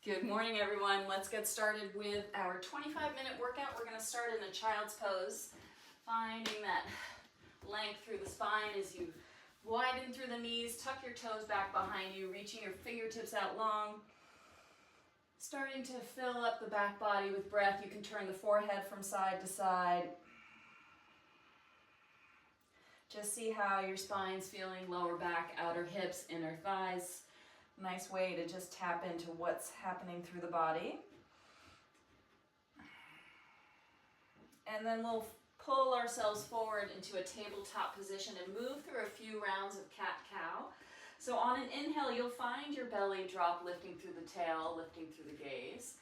Good morning, everyone. Let's get started with our 25-minute workout. We're going to start in a child's pose, finding that length through the spine as you widen through the knees, tuck your toes back behind you, reaching your fingertips out long, starting to fill up the back body with breath. You can turn the forehead from side to side. Just see how your spine's feeling, lower back, outer hips, inner thighs. Nice way to just tap into what's happening through the body. And then we'll pull ourselves forward into a tabletop position and move through a few rounds of cat-cow. So on an inhale, you'll find your belly drop, lifting through the tail, lifting through the gaze.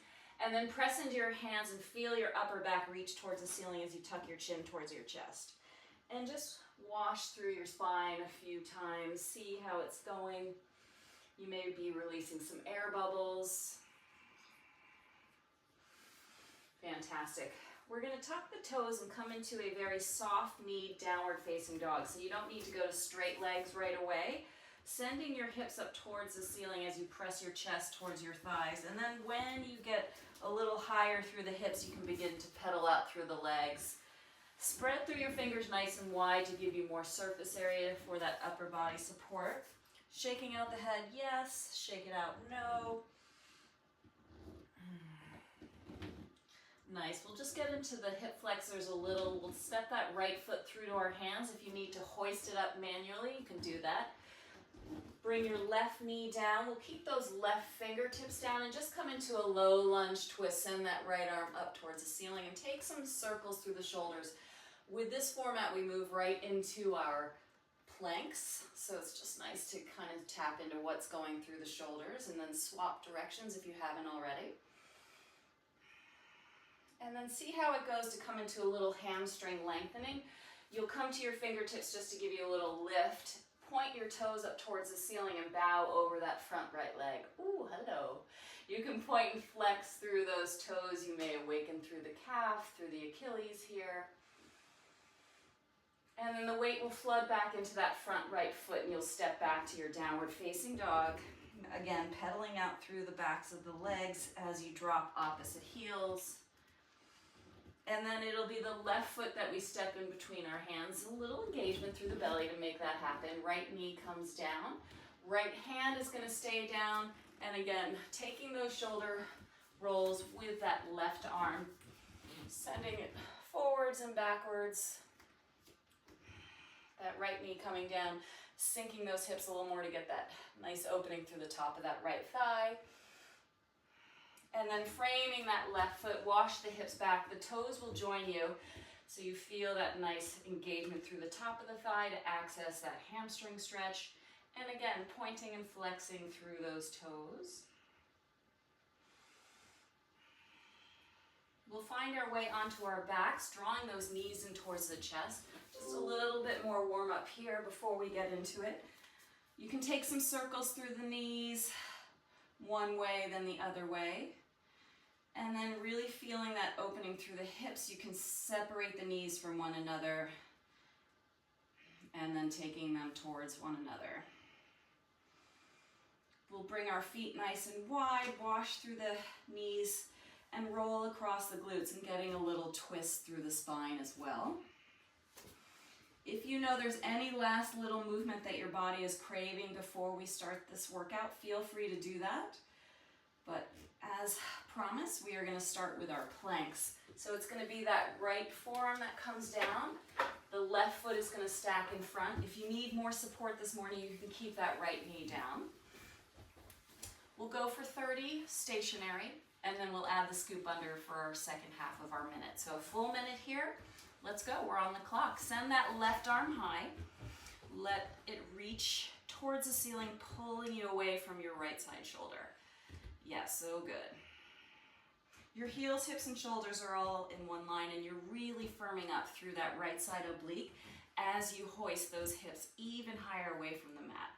And then press into your hands and feel your upper back reach towards the ceiling as you tuck your chin towards your chest. And just wash through your spine a few times, see how it's going. You may be releasing some air bubbles. Fantastic. We're going to tuck the toes and come into a very soft knee downward facing dog. So you don't need to go to straight legs right away. Sending your hips up towards the ceiling as you press your chest towards your thighs. And then when you get a little higher through the hips, you can begin to pedal out through the legs. Spread through your fingers nice and wide to give you more surface area for that upper body support. Shaking out the head, yes. Shake it out, no. Nice. We'll just get into the hip flexors a little. We'll step that right foot through to our hands. If you need to hoist it up manually, you can do that. Bring your left knee down. We'll keep those left fingertips down and just come into a low lunge twist. Send that right arm up towards the ceiling and take some circles through the shoulders. With this format, we move right into our planks, so it's just nice to kind of tap into what's going through the shoulders and then swap directions if you haven't already. And then see how it goes to come into a little hamstring lengthening. You'll come to your fingertips just to give you a little lift. Point your toes up towards the ceiling and bow over that front right leg. Ooh, hello. You can point and flex through those toes. You may awaken through the calf, through the Achilles here. And then the weight will flood back into that front right foot and you'll step back to your downward facing dog. Again, pedaling out through the backs of the legs as you drop opposite heels. And then it'll be the left foot that we step in between our hands. A little engagement through the belly to make that happen. Right knee comes down. Right hand is going to stay down. And again, taking those shoulder rolls with that left arm. Sending it forwards and backwards. That right knee coming down, sinking those hips a little more to get that nice opening through the top of that right thigh. And then framing that left foot, wash the hips back. The toes will join you, so you feel that nice engagement through the top of the thigh to access that hamstring stretch. And again, pointing and flexing through those toes. We'll find our way onto our backs, drawing those knees in towards the chest. Just a little bit more warm up here before we get into it. You can take some circles through the knees, one way, then the other way. And then really feeling that opening through the hips, you can separate the knees from one another and then taking them towards one another. We'll bring our feet nice and wide, wash through the knees, and roll across the glutes and getting a little twist through the spine as well. If you know there's any last little movement that your body is craving before we start this workout, feel free to do that. But as promised, we are going to start with our planks. So it's going to be that right forearm that comes down. The left foot is going to stack in front. If you need more support this morning, you can keep that right knee down. We'll go for 30 stationary, and then we'll add the scoop under for our second half of our minute. So a full minute here. Let's go, we're on the clock. Send that left arm high. Let it reach towards the ceiling, pulling you away from your right side shoulder. Yes, so good. Your heels, hips, and shoulders are all in one line, and you're really firming up through that right side oblique as you hoist those hips even higher away from the mat.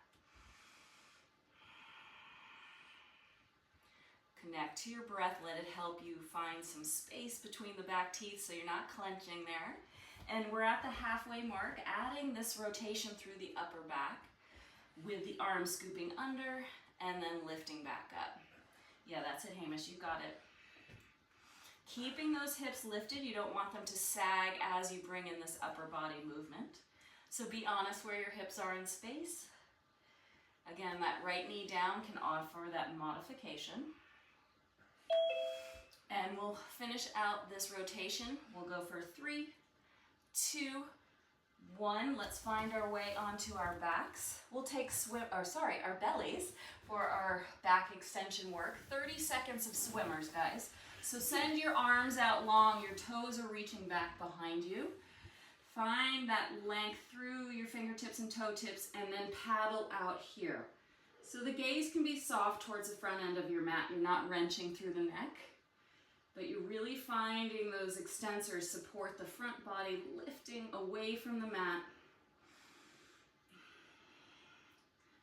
Connect to your breath, let it help you find some space between the back teeth so you're not clenching there. And we're at the halfway mark, adding this rotation through the upper back with the arms scooping under and then lifting back up. Yeah, that's it, Hamish, you got it. Keeping those hips lifted, you don't want them to sag as you bring in this upper body movement. So be honest where your hips are in space. Again, that right knee down can offer that modification. And we'll finish out this rotation. We'll go for 3, 2, 1. Let's find our way onto our backs. We'll take our bellies for our back extension work. 30 seconds of swimmers, guys. So send your arms out long, your toes are reaching back behind you. Find that length through your fingertips and toe tips and then paddle out here. So the gaze can be soft towards the front end of your mat. You're not wrenching through the neck, but you're really finding those extensors support the front body, lifting away from the mat.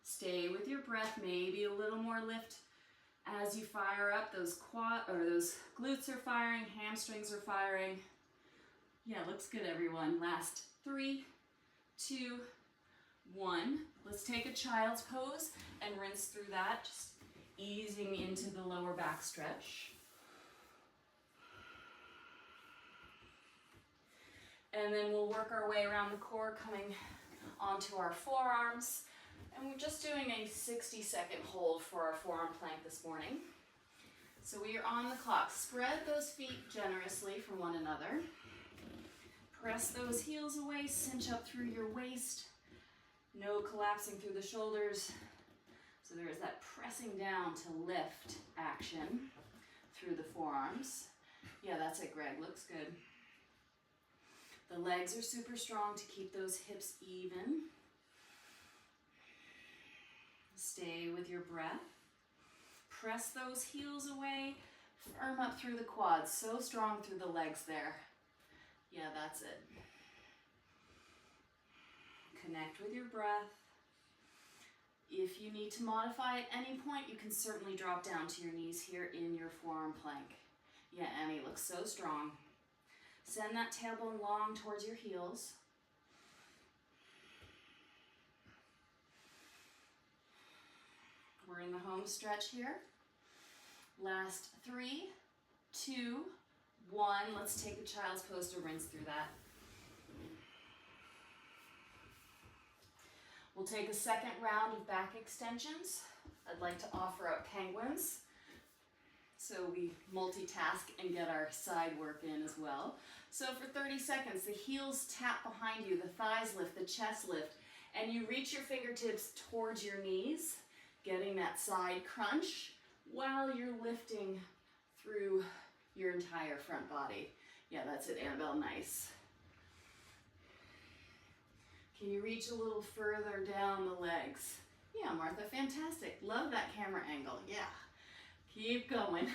Stay with your breath, maybe a little more lift as you fire up. Those those glutes are firing, hamstrings are firing. Yeah, looks good, everyone. Last 3, 2, 1. Let's take a child's pose and rinse through that, just easing into the lower back stretch. And then we'll work our way around the core, coming onto our forearms. And we're just doing a 60-second hold for our forearm plank this morning. So we are on the clock. Spread those feet generously from one another. Press those heels away, cinch up through your waist. No collapsing through the shoulders. So there is that pressing down to lift action through the forearms. Yeah, that's it, Greg. Looks good. The legs are super strong to keep those hips even. Stay with your breath. Press those heels away. Firm up through the quads. So strong through the legs there. Yeah, that's it. Connect with your breath. If you need to modify at any point, you can certainly drop down to your knees here in your forearm plank. Yeah, Annie looks so strong. Send that tailbone long towards your heels. We're in the home stretch here. Last 3, 2, 1. Let's take a child's pose to rinse through that. We'll take a second round of back extensions. I'd like to offer up penguins, so we multitask and get our side work in as well. So for 30 seconds, the heels tap behind you, the thighs lift, the chest lift, and you reach your fingertips towards your knees, getting that side crunch while you're lifting through your entire front body. Yeah, that's it, Annabelle, nice. Can you reach a little further down the legs? Yeah, Martha, fantastic. Love that camera angle, yeah. Keep going.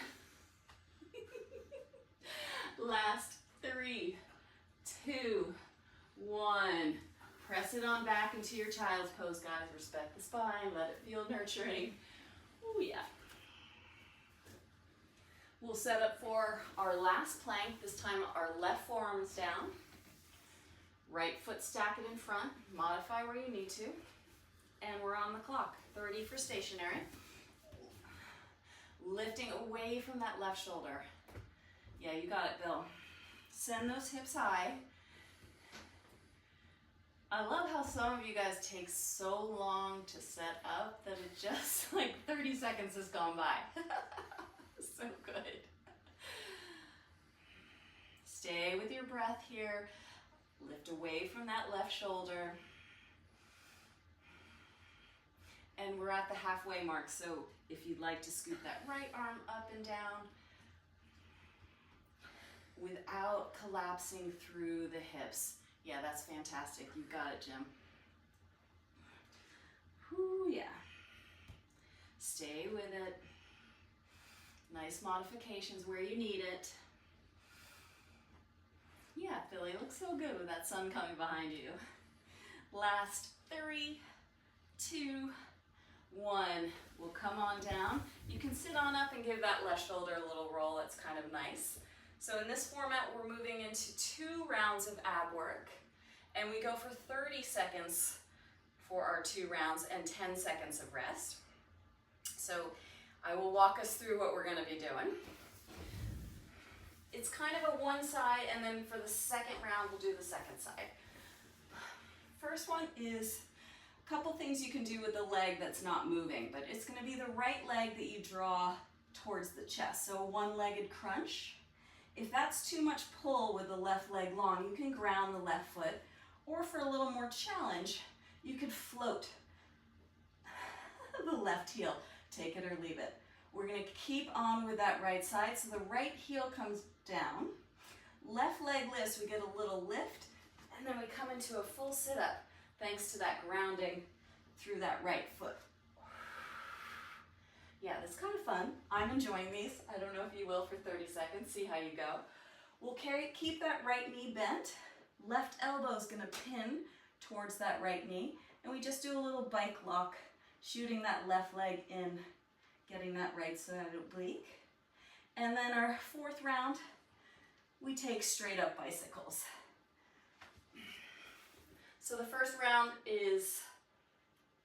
Last 3, 2, 1. Press it on back into your child's pose, guys. Respect the spine, let it feel nurturing. Oh yeah. We'll set up for our last plank. This time our left forearm is down. Right foot stack it in front. Modify where you need to. And we're on the clock. 30 for stationary. Lifting away from that left shoulder. Yeah, you got it, Bill. Send those hips high. I love how some of you guys take so long to set up that it just like 30 seconds has gone by. So good. Stay with your breath here. Lift away from that left shoulder. And we're at the halfway mark, so if you'd like to scoot that right arm up and down without collapsing through the hips. Yeah, that's fantastic. You got it, Jim. Whoo, yeah. Stay with it. Nice modifications where you need it. Yeah, Philly, looks so good with that sun coming behind you. Last 3, 2, 1. We'll come on down. You can sit on up and give that left shoulder a little roll. It's kind of nice. So in this format, we're moving into 2 rounds of ab work. And we go for 30 seconds for our 2 rounds and 10 seconds of rest. So I will walk us through what we're going to be doing. It's kind of a one side, and then for the second round, we'll do the second side. First one is a couple things you can do with the leg that's not moving, but it's going to be the right leg that you draw towards the chest. So a one-legged crunch. If that's too much pull with the left leg long, you can ground the left foot, or for a little more challenge, you could float the left heel. Take it or leave it. We're going to keep on with that right side. So the right heel comes down. Left leg lifts. We get a little lift. And then we come into a full sit-up thanks to that grounding through that right foot. Yeah, that's kind of fun. I'm enjoying these. I don't know if you will for 30 seconds. See how you go. We'll keep that right knee bent. Left elbow is going to pin towards that right knee. And we just do a little bike lock, shooting that left leg in, getting that right side oblique. And then our fourth round, we take straight up bicycles. So the first round is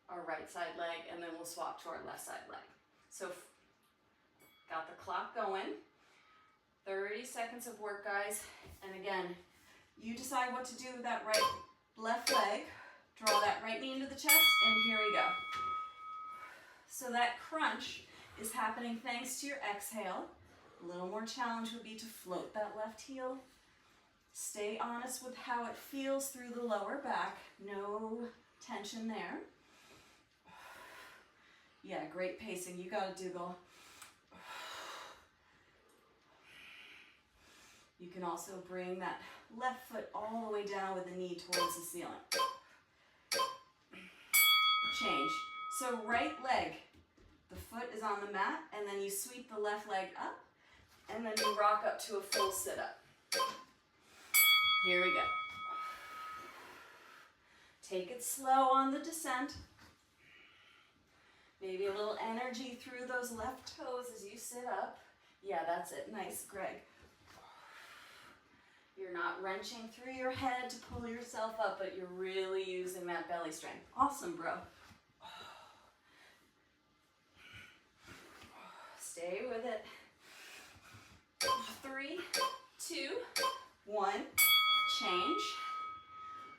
our right side leg, and then we'll swap to our left side leg. So got the clock going. 30 seconds of work, guys. And again, you decide what to do with that left leg. Draw that right knee into the chest, and here we go. So that crunch is happening thanks to your exhale. A little more challenge would be to float that left heel. Stay honest with how it feels through the lower back. No tension there. Yeah, great pacing. You got to Dougal. You can also bring that left foot all the way down with the knee towards the ceiling. Change. So right leg, the foot is on the mat, and then you sweep the left leg up, and then you rock up to a full sit-up. Here we go. Take it slow on the descent. Maybe a little energy through those left toes as you sit up. Yeah, that's it. Nice, Greg. You're not wrenching through your head to pull yourself up, but you're really using that belly strength. Awesome, bro. Stay with it. 3, 2, 1. Change.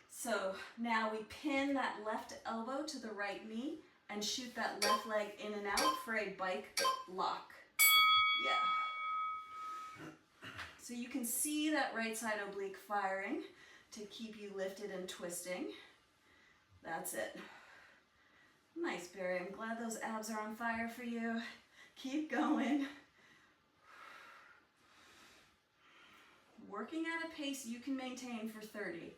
So now we pin that left elbow to the right knee and shoot that left leg in and out for a bike lock. Yeah. So you can see that right side oblique firing to keep you lifted and twisting. That's it. Nice, Barry. I'm glad those abs are on fire for you. Keep going. Working at a pace you can maintain for 30.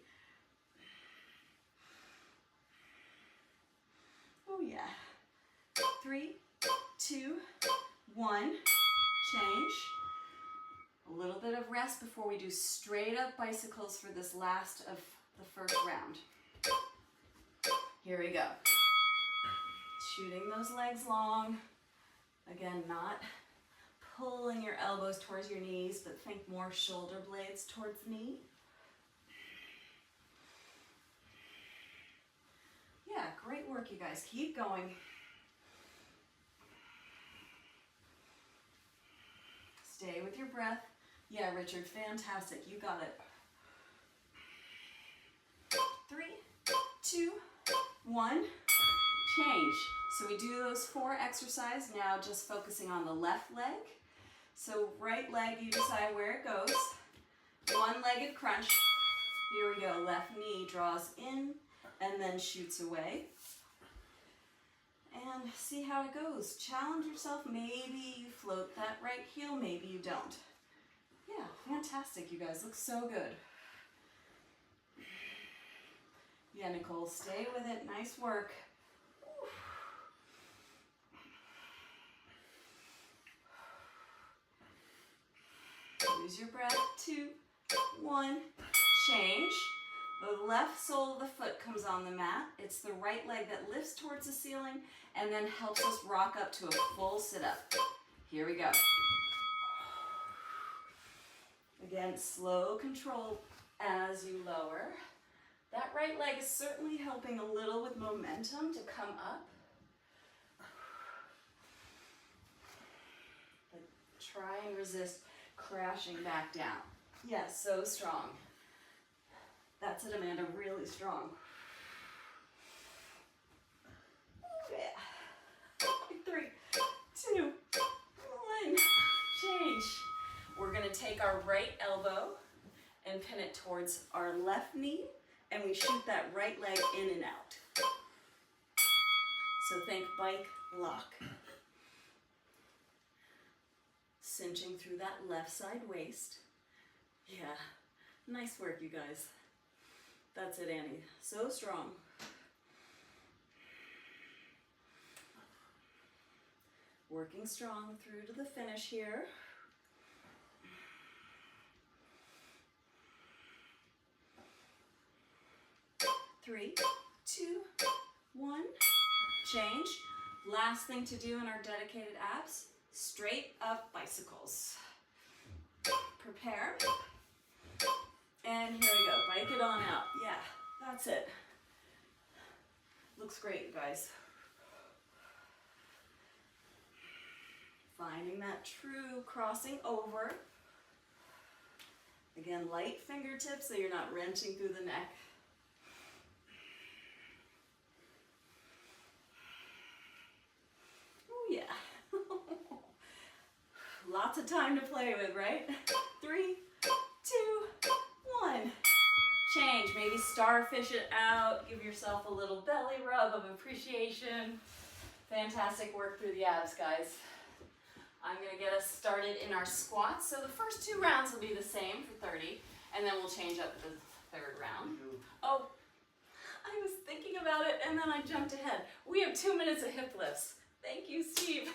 Oh yeah. 3, 2, 1. Change. A little bit of rest before we do straight up bicycles for this last of the first round. Here we go. Shooting those legs long. Again, not pulling your elbows towards your knees, but think more shoulder blades towards the knee. Yeah, great work, you guys. Keep going. Stay with your breath. Yeah, Richard, fantastic. You got it. 3, 2, 1. Change. So we do those 4 exercises now, just focusing on the left leg. So right leg, you decide where it goes. One-legged crunch. Here we go. Left knee draws in and then shoots away. And see how it goes. Challenge yourself. Maybe you float that right heel, maybe you don't. Yeah, fantastic, you guys. Look so good. Yeah, Nicole, stay with it. Nice work. Use your breath. 2, 1. Change. The left sole of the foot comes on the mat. It's the right leg that lifts towards the ceiling and then helps us rock up to a full sit-up. Here we go. Again, slow control as you lower. That right leg is certainly helping a little with momentum to come up. Try and resist crashing back down. Yes, so strong. That's it, Amanda, really strong. Yeah. 3, 2, 1. Change. We're gonna take our right elbow and pin it towards our left knee, and we shoot that right leg in and out. So think bike lock. Cinching through that left side waist. Yeah, nice work, you guys. That's it, Annie. So strong. Working strong through to the finish here. Three, 2, 1. Change. Last thing to do in our dedicated abs, straight up bicycles. Prepare. And here we go. Bike it on out. Yeah, that's it. Looks great, you guys. Finding that true crossing over. Again, light fingertips so you're not wrenching through the neck. Oh yeah. Lots of time to play with, right? 3, 2, 1. Change. Maybe starfish it out. Give yourself a little belly rub of appreciation. Fantastic work through the abs, guys. I'm going to get us started in our squats. So the first 2 rounds will be the same for 30, and then we'll change up the 3rd round. Oh, I was thinking about it, and then I jumped ahead. We have 2 minutes of hip lifts. Thank you, Steve.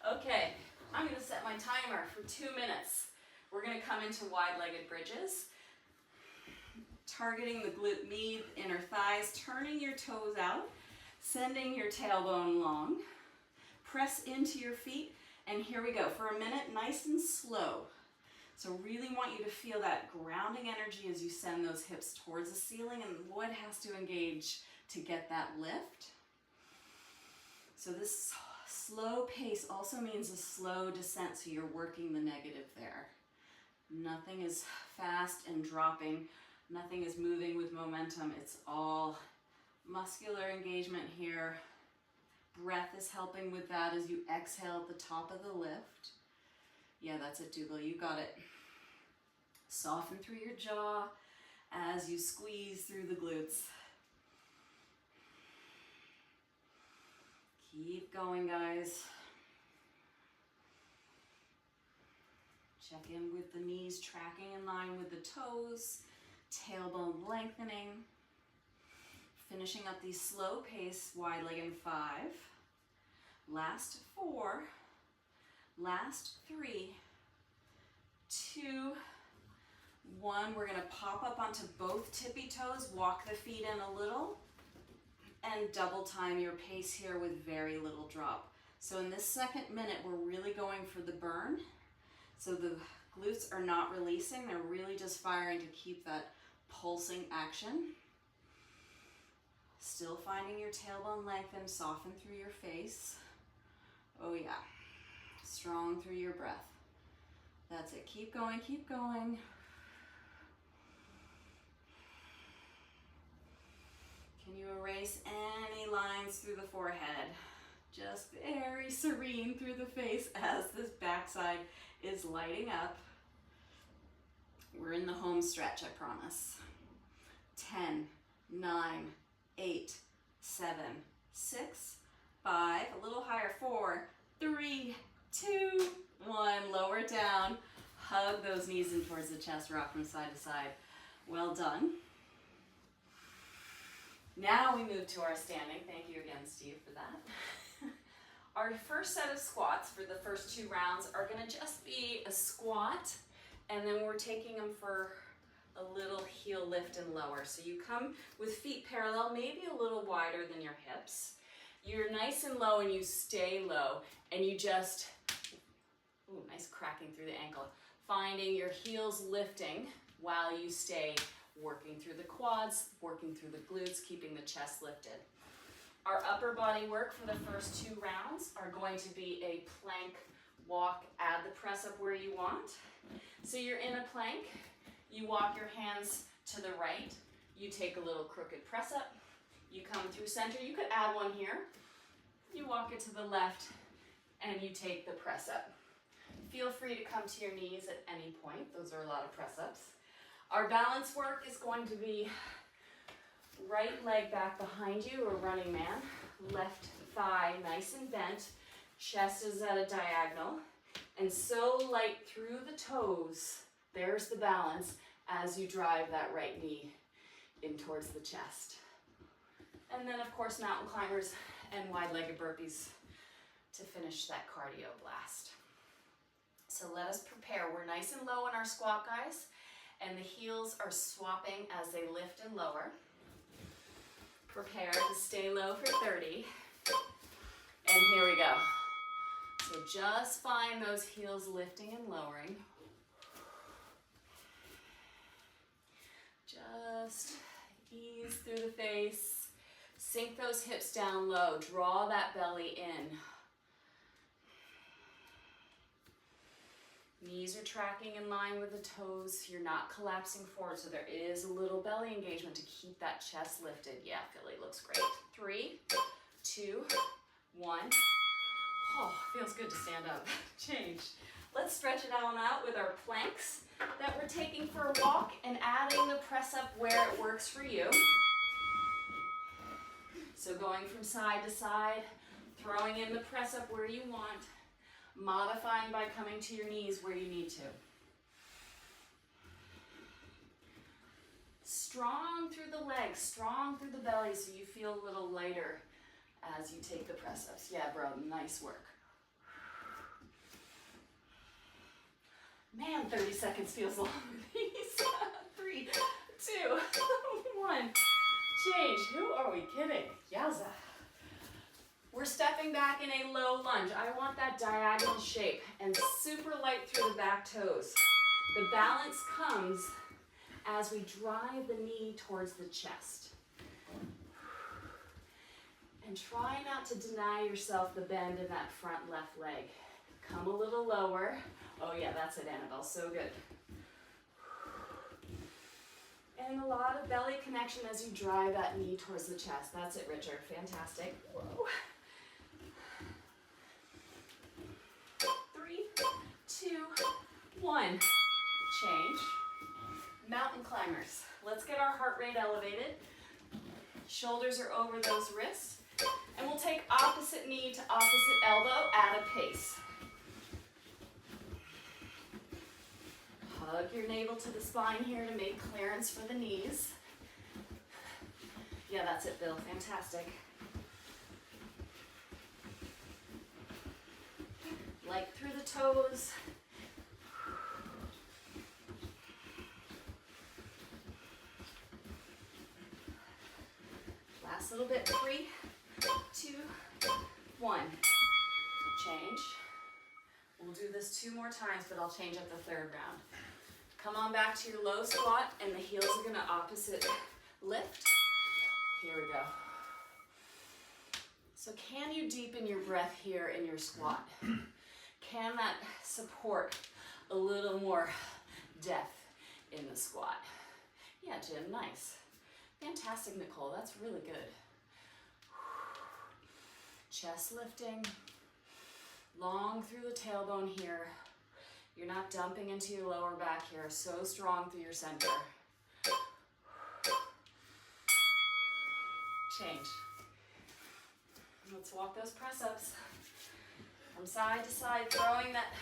Okay, I'm going to set my timer for 2 minutes. We're going to come into wide-legged bridges, targeting the glute med, inner thighs, turning your toes out, sending your tailbone long. Press into your feet, and here we go. For a minute, nice and slow. So really want you to feel that grounding energy as you send those hips towards the ceiling, and what has to engage to get that lift. So this slow pace also means a slow descent, so you're working the negative there. Nothing is fast and dropping. Nothing is moving with momentum. It's all muscular engagement here. Breath is helping with that as you exhale at the top of the lift. Yeah, that's it, Dougal. You got it. Soften through your jaw as you squeeze through the glutes. Keep going, guys. Check in with the knees tracking in line with the toes, tailbone lengthening. Finishing up these slow pace wide leg in 5. Last 4. Last 3, 2, 1. We're going to pop up onto both tippy toes, walk the feet in a little, and double time your pace here with very little drop. So in this 2nd minute, we're really going for the burn. So the glutes are not releasing, they're really just firing to keep that pulsing action. Still finding your tailbone lengthen, soften through your face. Oh yeah. Strong through your breath. That's it. Keep going, keep going. Can you erase any lines through the forehead? Just very serene through the face as this backside is lighting up. We're in the home stretch, I promise. 10, 9, 8, 7, 6, 5, a little higher, 4, 3, 2, 1, lower down. Hug those knees in towards the chest, rock from side to side. Well done. Now we move to our standing. Thank you again, Steve, for that. Our first set of squats for the first 2 rounds are going to just be a squat, and then we're taking them for a little heel lift and lower. So you come with feet parallel, maybe a little wider than your hips. You're nice and low and you stay low, and you just, ooh, nice cracking through the ankle. Finding your heels lifting while you stay working through the quads, working through the glutes, keeping the chest lifted. Our upper body work for the first 2 rounds are going to be a plank Walk, add the press up where you want. So you're in a plank, you walk your hands to the right, you take a little crooked press up, you come through center, you could add one here, you walk it to the left, and you take the press up. Feel free to come to your knees at any point. Those are a lot of press ups. Our balance work is going to be right leg back behind you, or running man, left thigh nice and bent, chest is at a diagonal, and so light through the toes, there's the balance as you drive that right knee in towards the chest. And then of course mountain climbers and wide-legged burpees to finish that cardio blast. So let us prepare. We're nice and low in our squat, guys, and the heels are swapping as they lift and lower. Prepare to stay low for 30. And here we go. So just find those heels lifting and lowering. Just ease through the face. Sink those hips down low. Draw that belly in. Knees are tracking in line with the toes. You're not collapsing forward, so there is a little belly engagement to keep that chest lifted. Yeah, Philly looks great. 3, 2, 1. Oh, feels good to stand up. Change. Let's stretch it on out with our planks that we're taking for a walk and adding the press up where it works for you. So going from side to side, throwing in the press up where you want, modifying by coming to your knees where you need to. Strong through the legs, strong through the belly so you feel a little lighter as you take the press ups. Yeah, bro, nice work. Man, 30 seconds feels long with these. 3, 2, 1. Change. Who are we kidding? Yowza. We're stepping back in a low lunge. I want that diagonal shape and super light through the back toes. The balance comes as we drive the knee towards the chest. And try not to deny yourself the bend in that front left leg. Come a little lower. Oh yeah, that's it, Annabelle, so good. And a lot of belly connection as you drive that knee towards the chest. That's it, Richard, fantastic. Whoa. 3, 2, 1. Change. Mountain climbers. Let's get our heart rate elevated. Shoulders are over those wrists. And we'll take opposite knee to opposite elbow at a pace. Hug your navel to the spine here to make clearance for the knees. Yeah, that's it, Bill. Fantastic. Light through the toes. Last little bit. 3, 2, 1. Change. We'll do this 2 more times, but I'll change up the third round. Come on back to your low squat, and the heels are gonna opposite lift. Here we go. So can you deepen your breath here in your squat? Can that support a little more depth in the squat? Yeah, Jim, nice. Fantastic, Nicole, that's really good. Chest lifting, long through the tailbone here. You're not dumping into your lower back here, so strong through your center. Change. Let's walk those press ups. From side to side, throwing that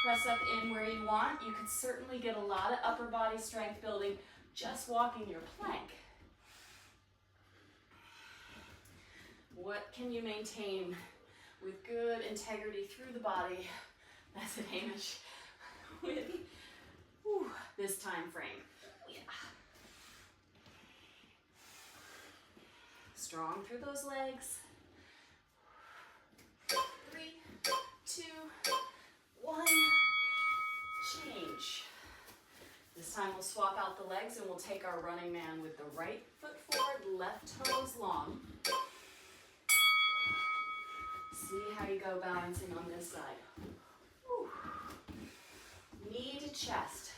press up in where you want. You could certainly get a lot of upper body strength building just walking your plank. What can you maintain with good integrity through the body? That's it, Hamish. With this time frame. Yeah. Strong through those legs. 3, 2, 1. Change. This time we'll swap out the legs and we'll take our running man with the right foot forward, left toes long. See how you go balancing on this side. Whew. Knee to chest.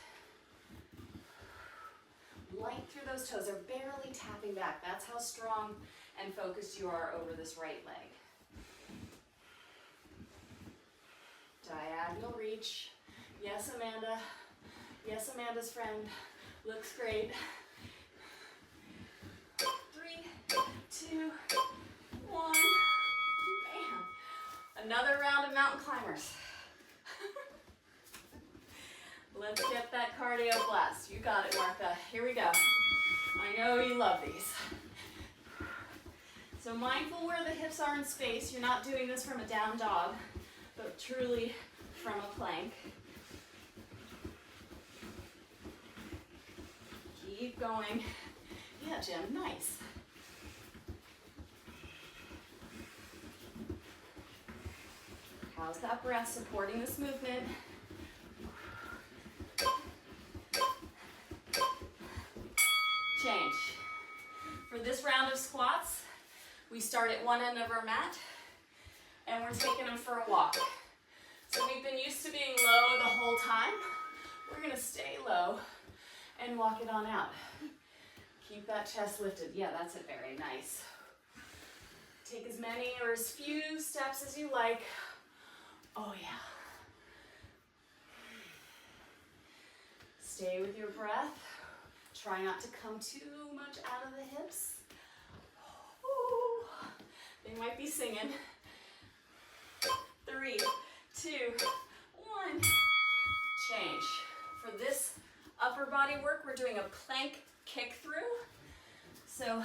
Light through those toes. They're barely tapping back. That's how strong and focused you are over this right leg. Diagonal reach. Yes, Amanda. Yes, Amanda's friend. Looks great. 3, 2, 1. Man. Another round of mountain climbers. Let's get that cardio blast. You got it, Martha. Here we go. I know you love these. So mindful where the hips are in space. You're not doing this from a down dog, but truly from a plank. Keep going. Yeah, Jim, nice. How's that breath supporting this movement? Change. For this round of squats, we start at one end of our mat, and we're taking them for a walk. So we've been used to being low the whole time. We're gonna stay low and walk it on out. Keep that chest lifted. Yeah, that's it, very nice. Take as many or as few steps as you like. Oh yeah. Stay with your breath. Try not to come too much out of the hips. Ooh. They might be singing. 3, 2, 1. Change. For this upper body work, we're doing a plank kick through. So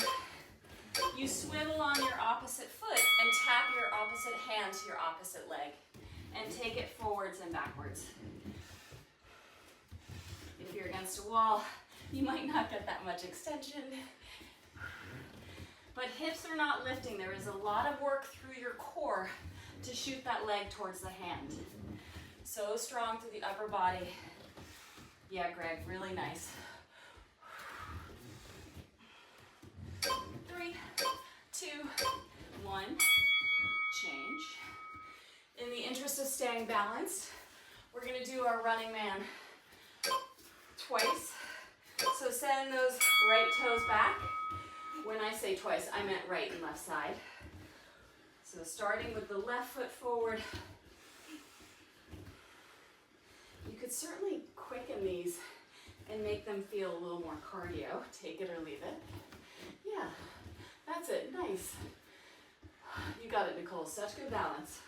you swivel on your opposite foot and tap your opposite hand to your opposite leg and take it forwards and backwards. If you're against a wall, you might not get that much extension. But hips are not lifting. There is a lot of work through your core to shoot that leg towards the hand. So strong through the upper body. Yeah, Greg, really nice. 3, 2, 1. Change. In the interest of staying balanced, we're going to do our running man twice. So send those right toes back. When I say twice, I meant right and left side. So starting with the left foot forward. You could certainly quicken these and make them feel a little more cardio. Take it or leave it. Yeah, that's it. Nice. You got it, Nicole. Such good balance.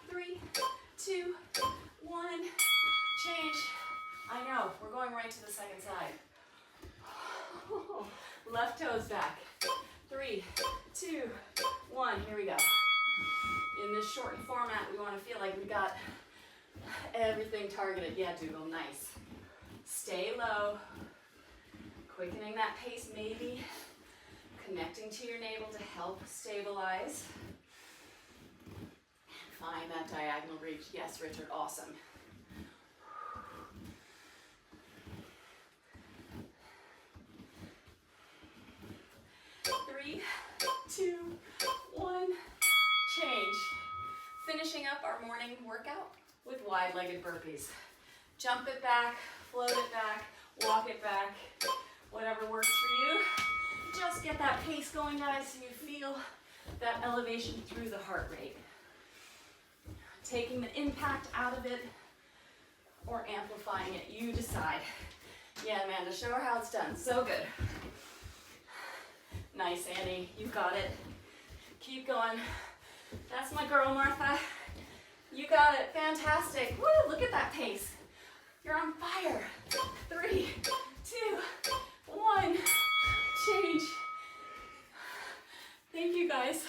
Three, 2, 1. Change. I know. We're going right to the second side. Left toes back. 3, 2, 1. Here we go. In this shortened format, we want to feel like we got everything targeted. Yeah, Dougal, nice. Stay low. Quickening that pace, maybe. Connecting to your navel to help stabilize. Find that diagonal reach. Yes, Richard, awesome. Three, 2, 1. Change. Finishing up our morning workout with wide-legged burpees. Jump it back, float it back, walk it back, whatever works for you. Just get that pace going, guys, so you feel that elevation through the heart rate. Taking the impact out of it or amplifying it, you decide. Yeah, Amanda, show her how it's done. So good. Nice, Annie, you got it. Keep going. That's my girl, Martha. You got it, fantastic. Woo, look at that pace. You're on fire. 3, 2, 1. Change. Thank you guys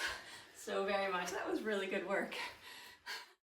so very much. That was really good work.